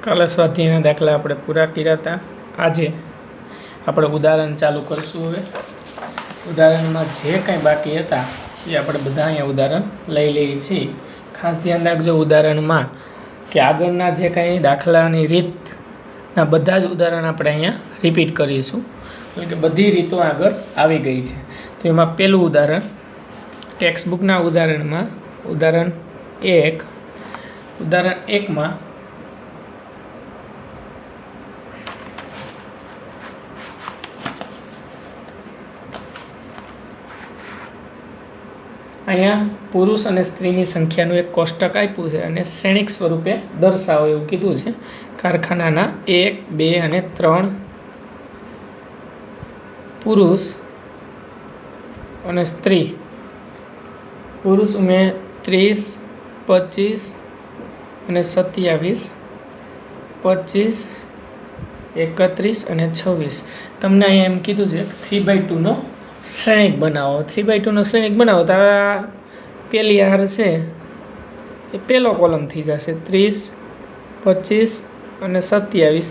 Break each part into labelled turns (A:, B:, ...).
A: કાલે સ્વાધ્યાયના દાખલા આપણે પૂરા કર્યા હતા. આજે આપણે ઉદાહરણ ચાલુ કરશું. હવે ઉદાહરણમાં જે કંઈ બાકી હતા એ આપણે બધા અહીંયા ઉદાહરણ લઈ લઈએ છીએ. ખાસ ધ્યાન રાખજો ઉદાહરણમાં કે આગળના જે કંઈ દાખલાની રીતના બધા જ ઉદાહરણ આપણે અહીંયા રિપીટ કરીશું. એટલે કે બધી રીતો આગળ આવી ગઈ છે. તો એમાં પહેલું ઉદાહરણ ટેક્સ્ટબુકના ઉદાહરણમાં ઉદાહરણ 1માં અહીંયા પુરુષ અને સ્ત્રીની સંખ્યાનું એક કોષ્ટક આપ્યું છે અને શ્રેણિક સ્વરૂપે દર્શાવો એવું કીધું છે. કારખાનાના 1, 2 અને 3 પુરુષ અને સ્ત્રી. પુરુષ 30, 25 અને 27, 25, 31 અને 26. તમને અહીંયા એમ કીધું છે 3/2નો શ્રેણિક બનાવો. 3/2નો શ્રેણિક બનાવો તો આ પહેલી હાર છે એ પહેલો કોલમ થઈ જશે. 30, 25 અને 27,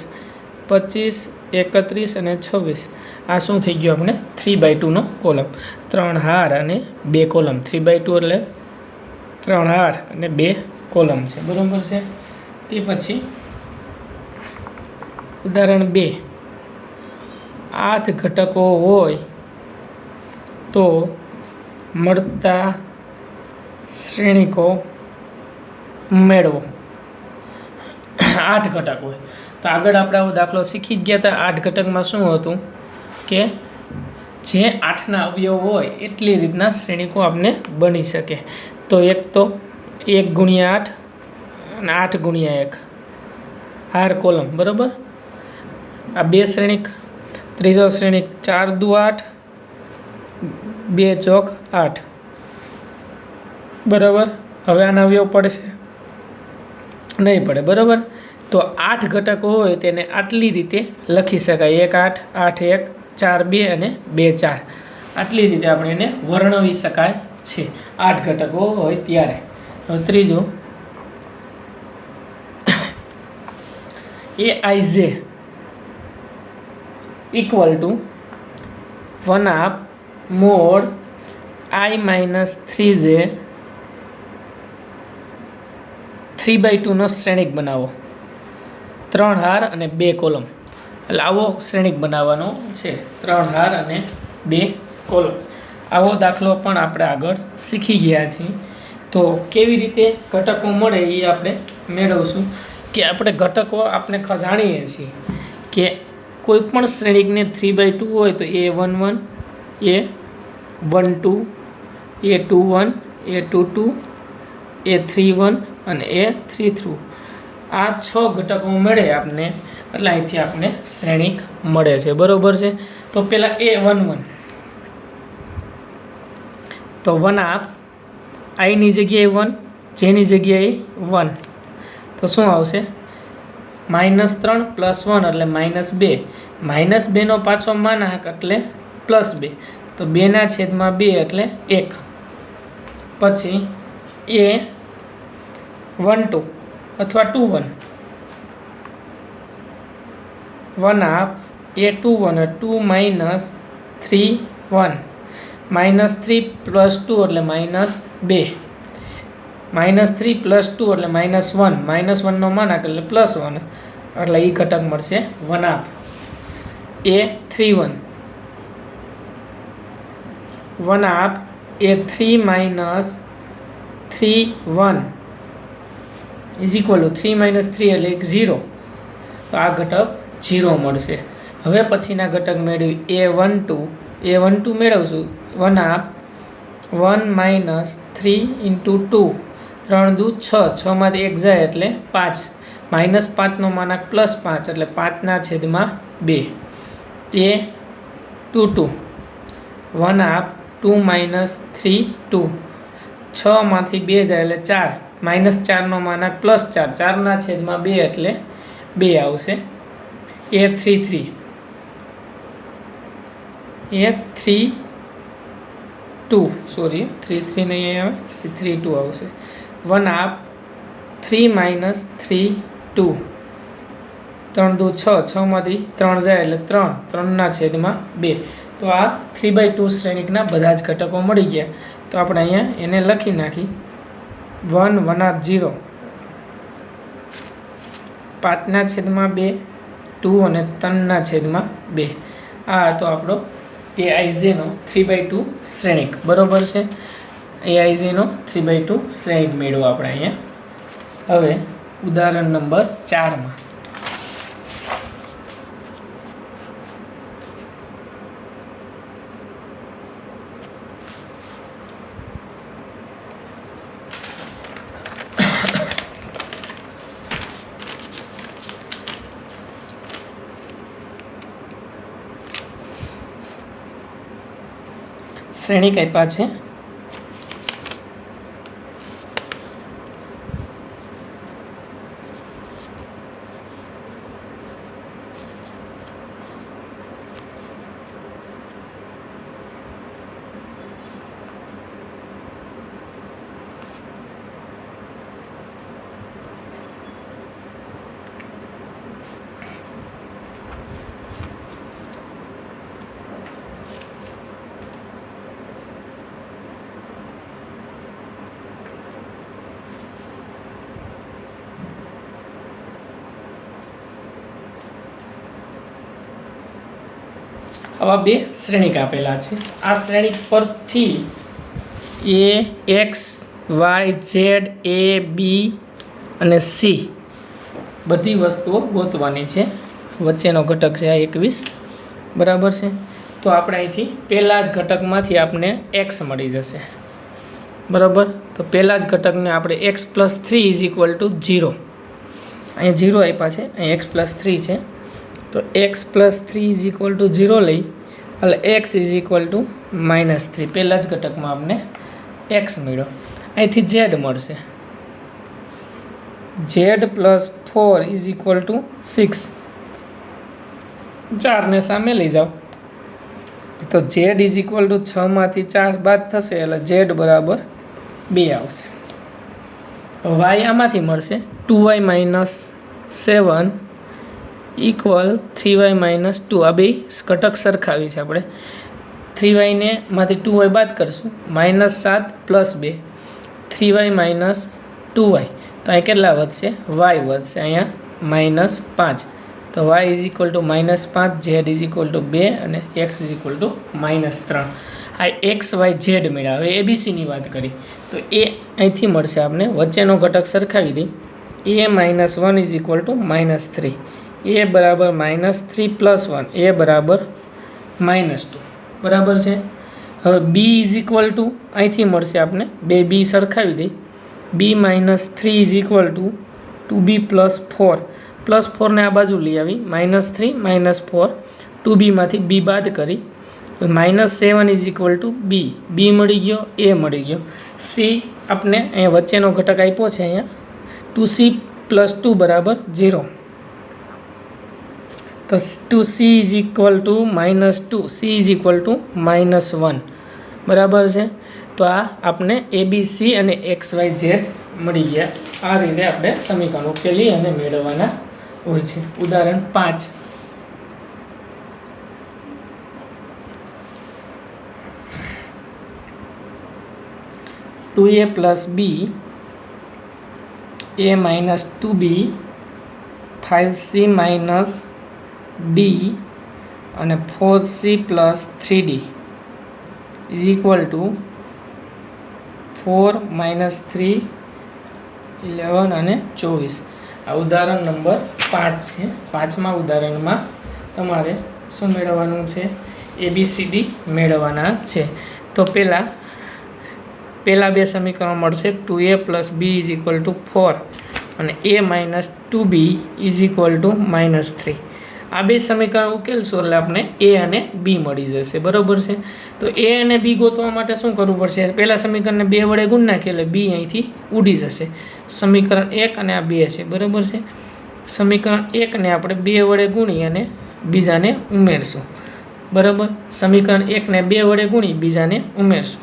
A: 25, 31 અને 26. આ શું થઈ ગયું આપણે 3/2નો કોલમ. 3 હાર અને 2 કોલમ. 3/2 એટલે 3 હાર અને 2 કોલમ છે. બરાબર છે. તે પછી ઉદાહરણ 2 8 ઘટકો હોય તો મળતા શ્રેણિકો મેળવો. 8 ઘટક હોય તો આગળ આપણે આવો દાખલો શીખી જ ગયા હતા. 8 ઘટકમાં શું હતું કે જે 8ના અવયવ હોય એટલી રીતના શ્રેણિકો આપણે બની શકે. તો એક તો 1 × 8 અને 8 × 1 હાર કોલમ. બરાબર. આ 2 શ્રેણિક. ત્રીજો શ્રેણિક 4 દુ 8, 2 ચોક 8. બરાબર. હવે આના અવયવ પડશે નહીં પડે. બરાબર. તો 8 ઘટકો હોય તેને આટલી રીતે લખી શકાય. 1 8, 8 1, 4 2 અને 2 4. આટલી રીતે આપણે એને વર્ણવી શકાય છે 8 ઘટકો હોય ત્યારે. હવે ત્રીજો Aij equal to 1/2 mod I minus 3j 3/2નો શ્રેણિક બનાવો. 3 હાર અને 2 કોલમ. એટલે આવો શ્રેણિક બનાવવાનો છે. 3 હાર અને 2 કોલમ. આવો દાખલો પણ આપણે આગળ શીખી ગયા છીએ. તો કેવી રીતે ઘટકો મળે એ આપણે મેળવશું. કે આપણે ઘટકો આપણે જાણીએ છીએ કે કોઈ પણ શ્રેણિકને 3/2 હોય તો A11, A12, A21, A22, A31 અને A32. આ 6 ઘટકો મળે આપને એટલે અહીંથી આપણે શ્રેણિક મળે છે. બરોબર છે. તો પહેલાં A11 તો 1/2 આઈની જગ્યાએ 1, જેની જગ્યાએ 1 તો શું આવશે -3 + 1 એટલે -2. -2નો પાછો માનાંક એટલે +2. તો 2/2 એટલે 1. પછી A12 અથવા 21 1/2 A21 2 - 3 1 -3 + 2 એટલે -2. -3 + 2 એટલે -1. -1નો માનાંક એટલે +1 એટલે એ ઘટક મળશે 1/2. A31 1/2 A3 - 3 1 = 3 - 3 એટલે 0. તો આ ઘટક 0 મળશે. હવે પછીના ઘટક મેળવી A12 મેળવશું 1/2 1 - 3 × 2 3 દુ 6, 6માંથી 1 જાય એટલે 5. -5નો માનાંક +5 એટલે 5/2. A22 1/2 2 - 3 2 6માંથી 2 જાય એટલે 4. -4નો માનાંક +4 4/2 એટલે 2 આવશે. A33 સોરી 33 નહીં આવે, 32 આવશે. 1/2 3 - 3 2 3 દુ 6, 6 માંથી 3 જાય એટલે 3, 3 ના છેદમાં 2. તો આ 3/2 શ્રેણિકના બધા જ ઘટકો મળી ગયા. તો આપણે અહીંયા એને લખી નાખી 1 1/0 5/2, 2 અને 3/2. આ તો આપણો AIJ નો 3/2 શ્રેણિક. બરોબર છે. AIJ નો 3/2 શ્રેણિક મેળવો આપણે અહીંયા. હવે ઉદાહરણ નંબર 4 માં શ્રેણિક આપ્યા છે. આવા બે શ્રેણિક આપેલા છે. આ શ્રેણિક પરથી AX, Y, Z, A, B અને C બધી વસ્તુઓ ગોતવાની છે. વચ્ચેનો ઘટક છે આ 21. બરાબર છે. તો આપણે અહીંથી પહેલા જ ઘટકમાંથી આપણે x મળી જશે. બરાબર. તો પહેલા જ ઘટકને આપણે x + 3 = 0. અહીંયા 0 આપ્યા છે, અહીં x + 3 છે. તો x + 3 = 0 લઈ એટલે x = -3. પહેલા જ ઘટકમાં આપણે x મળ્યો. અહીંથી z મળશે. z + 4 = 6. 4 ને સામે લઈ જાઓ તો z = 6 માંથી 4 બાદ થશે એટલે z બરાબર 2 આવશે. y આમાંથી મળશે 2y - 7 = 3y - 2. આ બે ઘટક સરખાવી છે આપણે. 3y ને માંથી 2y બાદ કરશું, -7 + 2 3y - 2y. તો અહીં કેટલા વધશે? y વધશે. અહીંયા -5. તો y = -5, z = 2 અને x = -3. આ x, y, z મળ્યા. હવે ABCની વાત કરી તો એ અહીંથી મળશે આપણે. વચ્ચેનો ઘટક સરખાવી દઈ. a - 1 = -3. a બરાબર -3 + 1, a બરાબર -2. બરાબર છે. હવે b = અહીંથી મળશે આપણે. બે b સરખાવી દઈ. b - 3 = 2b + 4. +4 ને આ બાજુ લઈ આવી. -3 - 4 2b માંથી b બાદ કરી -7 = b. b મળી ગયો, a મળી ગયો. c આપણે અહીંયા વચ્ચેનો ઘટક આપ્યો છે. અહીંયા 2c + 2 = 0. તો 2c = -2, c = -1. બરાબર છે. તો આ આપણે ABC અને XYZ મળી ગયા. આ રીતે આપણે સમીકરણ ઉકેલી અને મેળવવાના હોય છે. ઉદાહરણ 5 2a + b, a - 2b, 5c - d અને 4c + 3d = 4 - 3 11 અને 24. આ ઉદાહરણ નંબર 5 છે. 5મા ઉદાહરણમાં તમારે શું મેળવવાનું છે? ABCD મેળવવાના છે. તો પહેલા બે સમીકરણો મળશે. 2a + b = 4 અને a - 2b = -3. આ બે સમીકરણ ઉકેલશો એટલે આપણે a અને b મળી જશે. બરાબર છે. તો a અને b ગોતવા માટે શું કરવું પડશે? પહેલા સમીકરણને 2 વડે ગુણ નાખીએ એટલે b અહીંથી ઉડી જશે. સમીકરણ 1 અને આ 2 છે. બરાબર છે. સમીકરણ 1 ને આપણે 2 વડે ગુણી અને બીજાને ઉમેરશું. બરાબર. સમીકરણ 1 ને 2 વડે ગુણી બીજાને ઉમેરશું.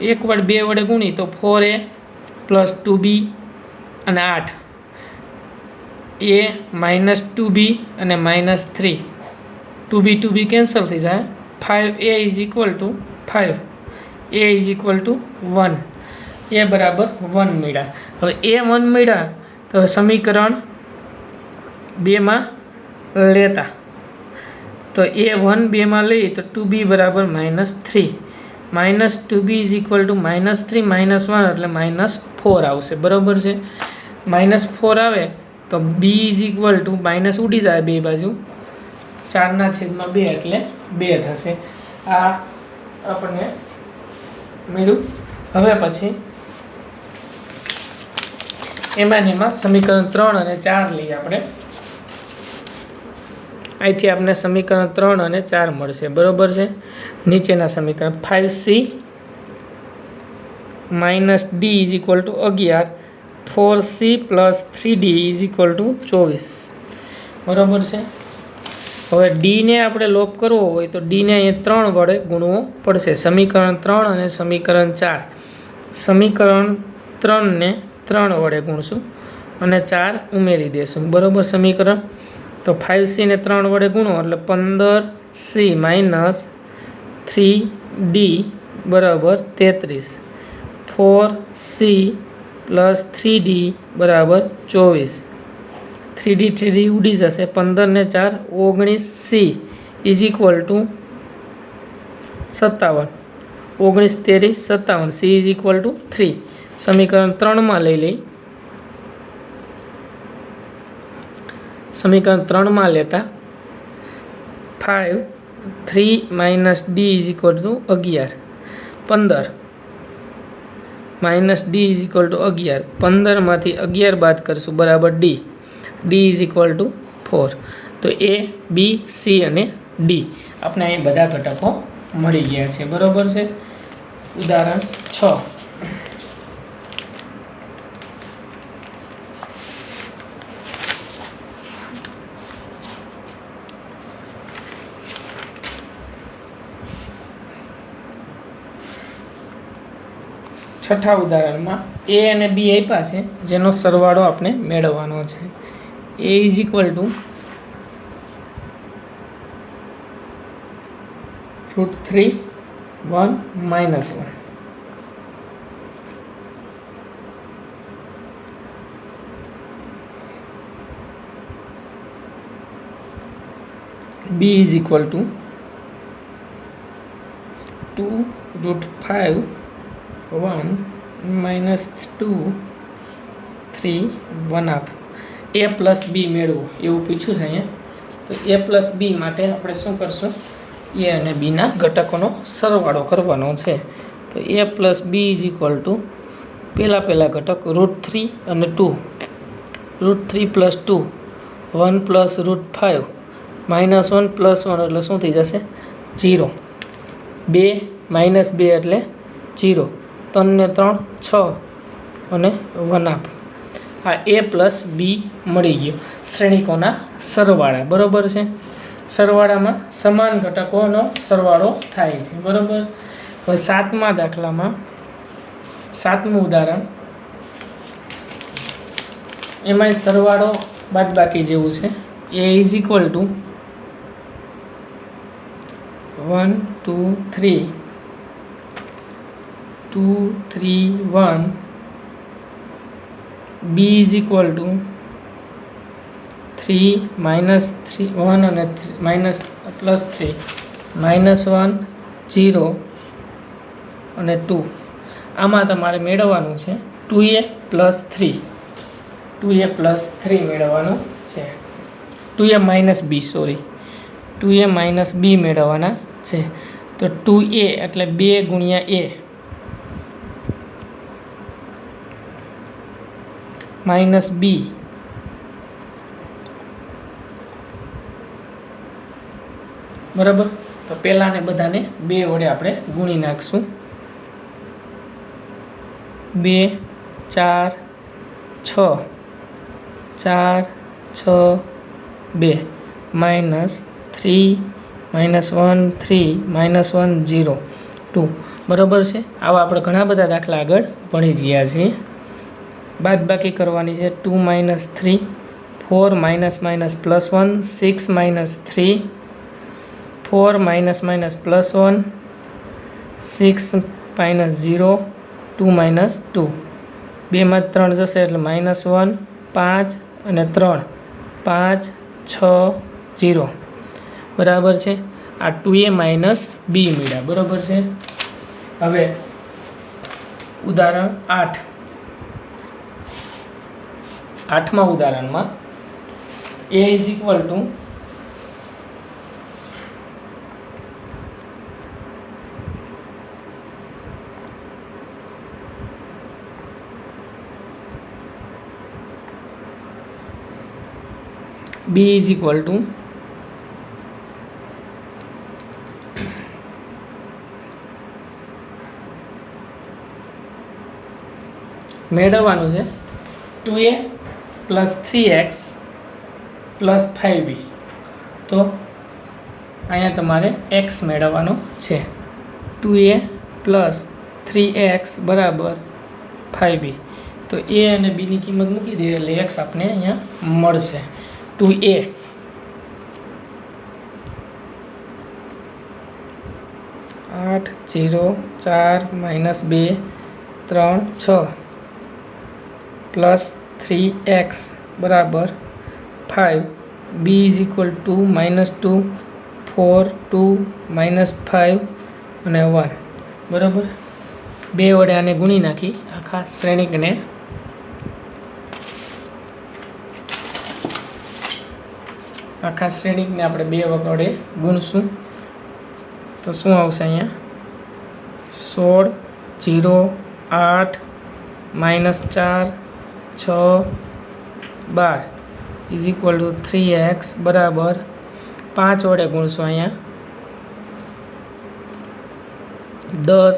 A: 1 વડે 2 વડે ગુણી તો 4a + 2b અને 8 a માઇનસ 2b અને માઇનસ 3, 2b કેન્સલ થઈ જાય, 5a is equal two 5, a is equal two 1, એ બરાબર 1 મળ્યા. હવે એ 1 મળ્યા તો સમીકરણ 2માં લેતા, તો એ 1 2માં લઈએ તો 2b બરાબર -3, -2b ઇઝ ઇક્વલ ટુ -3 -1 એટલે -4 આવશે. બરાબર છે. -4 આવે તો b is equal two minus ઉડી જાય બે બાજુ, 4/2 એટલે 2 થશે. આ આપણને મળ્યું. હવે પછી એમાં સમીકરણ 3 અને 4 લઈએ આપણે. અહીંથી આપણે સમીકરણ 3 અને 4 મળશે. બરાબર છે. નીચેના સમીકરણ 5c - d is equal two 11, 4c + 3d is equal two 24. બરાબર છે. હવે ડીને આપણે લોપ કરવો હોય તો ડીને અહીંયા 3 વડે ગુણવો પડશે. સમીકરણ 3 અને સમીકરણ 4. સમીકરણ 3ને 3 વડે ગુણશું અને 4 ઉમેરી દેશું. બરાબર. સમીકરણ તો 5c ને 3 વડે ગુણો એટલે 15c - 3d બરાબર 33, 4c + 3d બરાબર 24, 3d ઉડી જશે, 15 ને 4 19c is equal two 57, 19 3 57, c is equal to 3. સમીકરણ 3માં લઈ લઈ. સમીકરણ 3માં લેતા 5 3 - d is equal two 11, 15 -d is equal two 11, 15માંથી 11 બાદ કરશું બરાબર d, d is equal two 4. તો a b c અને d આપણે અહીં બધા ઘટકો મળી ગયા છે. બરાબર છે. ઉદાહરણ 6. છઠ્ઠા ઉદાહરણમાં a અને b આપ્યા છે, જેનો સરવાળો આપણે મેળવવાનો છે. a is equal to √3 1 -1, b is equal to 2√5 1 -2 3 1/2. a plus b મેળવવું એવું પૂછ્યું છે અહીંયા. તો a પ્લસ બી માટે આપણે શું કરશું? a અને બીના ઘટકોનો સરવાળો કરવાનો છે. તો a plus b is equal to પહેલા ઘટક √3 અને 2, √3 + 2 1 + √5 -1 + 1 એટલે શું થઈ જશે? 0. 2 - 2 એટલે 0. 3 ને 3 6 અને 1/2. આ a પ્લસ બી મળી ગયો શ્રેણિકોના સરવાળા. બરાબર છે. સરવાળામાં સમાન ઘટકોનો સરવાળો થાય છે. બરાબર. હવે 7મા દાખલામાં 7મું ઉદાહરણ, એમાં સરવાળો બાદબાકી જેવું છે. a is equal two 1 2 3 2 3 1, b is equal to 3 -3 1 અને +3 -1 0 અને 2. આમાં તમારે મેળવવાનું છે 2a + 3, 2a + 3 મેળવવાનું છે. 2a - b sorry 2a - b મેળવવાના છે. તો 2a એટલે 2 × a -b બરાબર. તો પહેલાને બધાને 2 વડે આપણે ગુણી નાખશું. 2 4 6 4 6 2 -3 -1 3 -1 0 2. બરાબર છે. આવા આપણે ઘણા બધા દાખલા આગળ ભણી ગયા છીએ. બાદબાકી કરવાની છે. 2 - 3 4 minus minus plus 1 6 minus 3 4 minus minus plus 1 6 minus 0 2 minus 2 2 में 3 जैसे એટલે -1 5 અને 3 5 6 0 बराबर है। आ 2a माइनस b मीळा बराबर है। हवे उदाहरण 8 8मा उदाहरण में a is equal to b is equal to मेळववानुं छे 2a plus 3x plus 5b। तो अहींया तमारे x मेळववानो छे। 2a प्लस 3x बराबर 5b। तो a અને b ની કિંમત મૂકી દઈએ એટલે x આપણે અહીંયા મળશે 2a 8 0 4 माइनस 2 3 6 प्लस 3x बराबर 5 b is equal to -2 4 2 minus 5 અને 1 बराबर। 2 वडे आने गुणी नाखी आखा श्रेणिक ने આપણે 2 વડે ગુણશું તો શું આવશે અહીંયા 16 0 8 minus 4 6 12 is equal to 3x बराबर 5 वडे गुणशो अहींया 10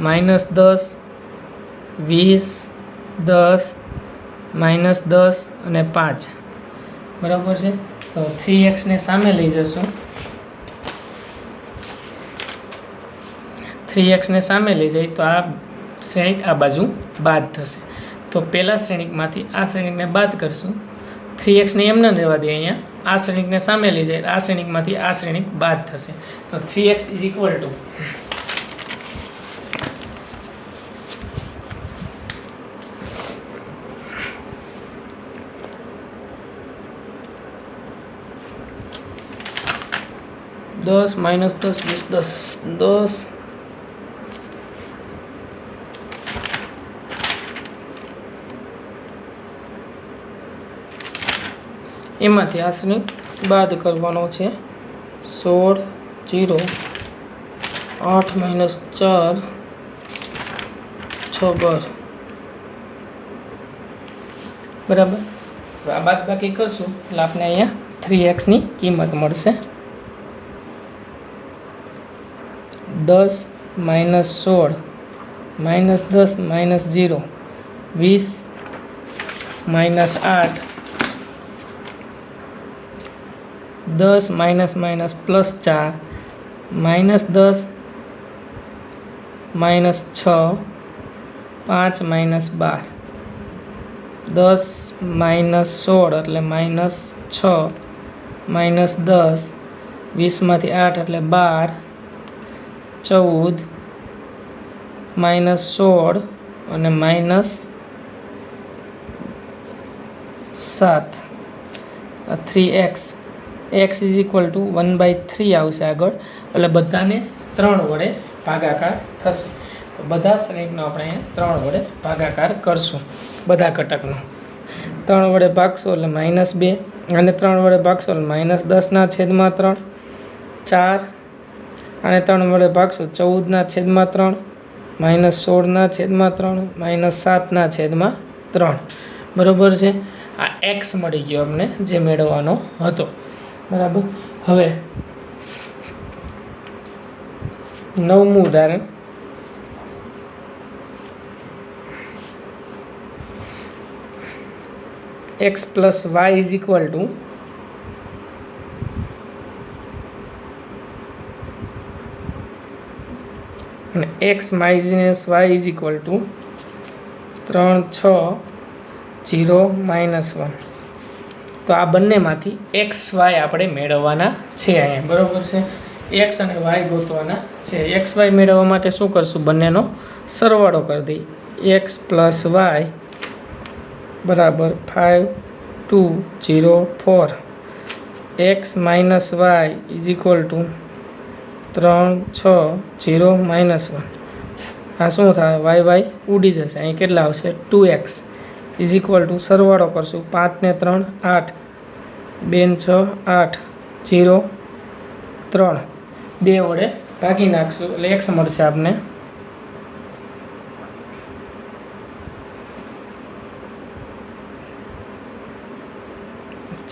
A: माइनस 10 20 10 माइनस 10 અને 5 बराबर है। तो 3x ने सामे लई जशुं 3x ने सामे लई जाए तो आ श्रेणिक आ बाजू बाद थशे। तो पहला श्रेणिक मांथी आ श्रेणिक ने बाद करशुं 3x ने एम न रहेवा दे अहींया आ श्रेणिक ने सामे लई जाए आ श्रेणिक मांथी आ श्रेणिक बाद थशे। तो 3x is equal to 10 minus 10 20 10 10 एमांथी आ श्रेणिक बाद करवानो छे 16 0 8 माइनस 4 6 12 बराबर। आ बाद बाकी करशुं એટલે આપણે અહીંયા 3x ની કિંમત મળશે 10 minus 16 minus 10 minus 0 20 minus 8 10 minus minus plus 4 minus 10 minus 6 5 minus 12 10 minus 16 એટલે माइनस 6 माइनस 10 20 मांथी 8 એટલે 12 14 माइनस 16 અને minus 7 3x x is equal to 1/3 आवशे आगळ એટલે બધાને 3 વડે ભાગાકાર થશે। તો બધા શ્રેણિકનો આપણે 3 વડે ભાગાકાર કરશું। બધા ઘટકનો 3 વડે ભાગશો એટલે -2 અને 3 વડે ભાગશો એટલે -10/3 4 અને 3 વડે ભાગશો 14/3 -16/3 -7/3 बराबर है। आ x मळी गयो अमने जे मेळववानो हतो बराबर। हवे 9मुं उदाहरण x plus y is equal to x minus y is equal to 3 6 0 -1 તો આ બંનેમાંથી એક્સ વાય આપણે મેળવવાના છે અહીંયા, બરાબર છે. એક્સ અને વાય ગોતવાના છે. એક્સ વાય મેળવવા માટે શું કરશું? બંનેનો સરવાળો કરી દઈએ. એક્સ પ્લસ વાય બરાબર 5 2 0 4. X minus y is equal to 3 6 0 -1. આ શું થાય? વાય વાય ઉડી જશે. અહીં કેટલા આવશે? 2x ઇઝ ઇક્વલ ટુ સરવાળો કરશું. 5 ને 3 8, 2 ને 6 8, 0 3, 2 વડે ભાગી નાખશું એટલે x મળશે આપને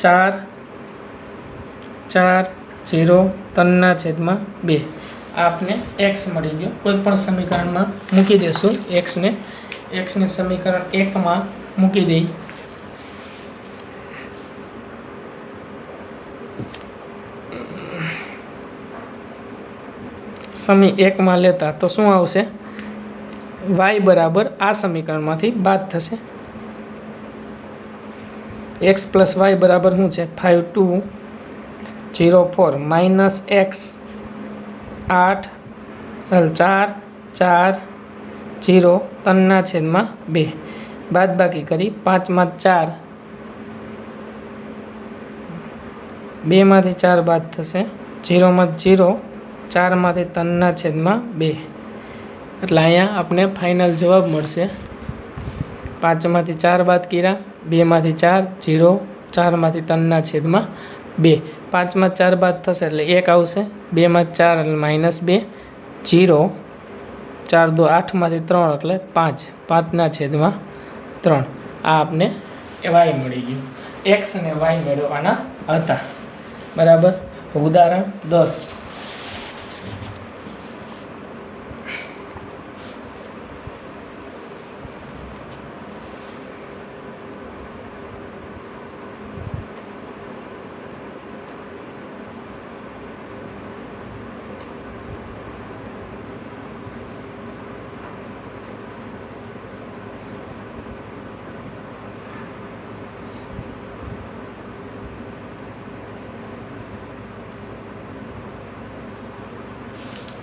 A: 4 4 0 3/2. આપને x મળી ગયો. કોઈ પણ સમીકરણમાં મૂકી દેશું xને સમીકરણ 1 માં મૂકી દઈ. સમી 1 માં લેતા તો શું આવશે? y બરાબર આ સમીકરણમાંથી બાદ થશે. x પ્લસ વાય બરાબર શું છે? 5 2 0 4 માઇનસ એક્સ 8 4 4 0 3/2. બાદ બાકી કરી 5 માં 4, 2 માંથી 4 બાદ થશે, 0 માં 0, 4 માંથી 3/2. એટલે અહીંયા આપણે ફાઇનલ જવાબ મળશે 5 માંથી 4 બાદ કર્યા, 2 માંથી 4 0, 4 માંથી 3/2. 5 માં 4 બાદ થશે એટલે 1 આવશે, 2 માં 4 એટલે -2, 0 4 2 8 માંથી 3 એટલે 5, 5/3. આ આપને વાય મળી ગયું. એક્સ અને વાય મેળવવાના હતા, બરાબર. ઉદાહરણ 10.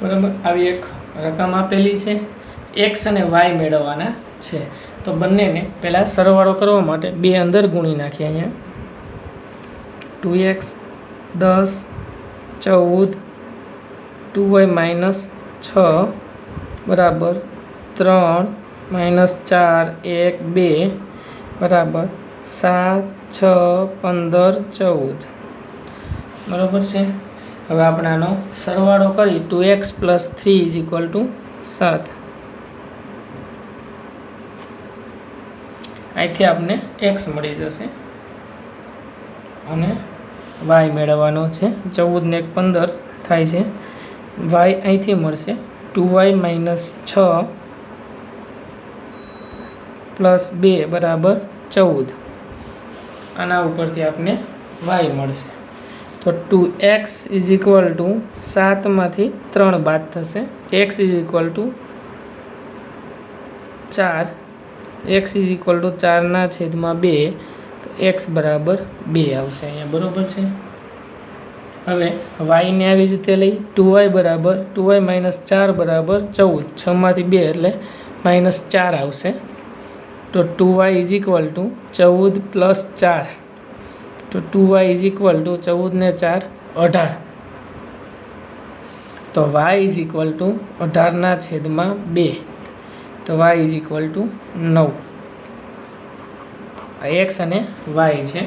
A: બરાબર, આવી એક રકમ આપેલી છે. એક્સ અને વાય મેળવવાના છે. તો બંનેને પહેલાં સરવાળો કરવા માટે 2 અંદર ગુણી નાખીએ. અહીંયા 2x 10 14 2y -6 બરાબર 3 -4 1 2 બરાબર 7 6 15 14. બરાબર છે. હવે આપણે આનો સરવાળો કરી 2x + 3 = 7. અહીંથી આપને x મળી જશે અને y મેળવવાનો છે. 14 ને 1 15 થાય છે. y અહીંથી મળશે 2y - 6 + 2 બરાબર 14. આના ઉપરથી આપને y મળશે. તો 2x = 7 માંથી 3 બાદ થશે. x = 4, x = 4/2, તો x બરાબર 2 આવશે અહીંયા, બરાબર છે. હવે y ને આવી રીતે લઈ 2y - 4 બરાબર 14, 6 માંથી 2 એટલે -4 આવશે. તો 2y = 14 + 4, તો 2y = 14 ને 4 18. તો y = 18/2, તો y = 9. આ x અને y છે.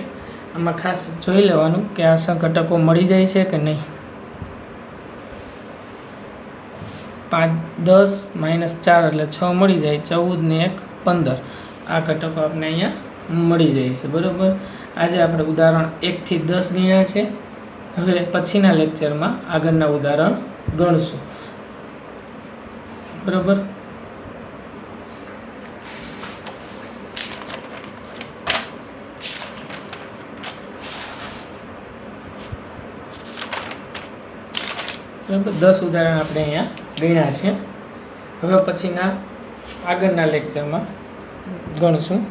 A: આમાં ખાસ જોઈ લેવાનું કે આ ઘટકો મળી જાય છે કે નહીં. 5 10 - 4 એટલે 6 મળી જાય, 14 ને 1 15. આ ઘટકો આપણે અહીંયા મળી જાય છે, બરાબર. આજે આપણે ઉદાહરણ 1 થી 10 ગણ્યા છે. હવે પછીના લેક્ચરમાં આગળના ઉદાહરણ ગણશું, બરાબર. બરાબર, 10 ઉદાહરણ આપણે અહીંયા ગણ્યા છે. હવે પછીના આગળના લેક્ચરમાં ગણશું.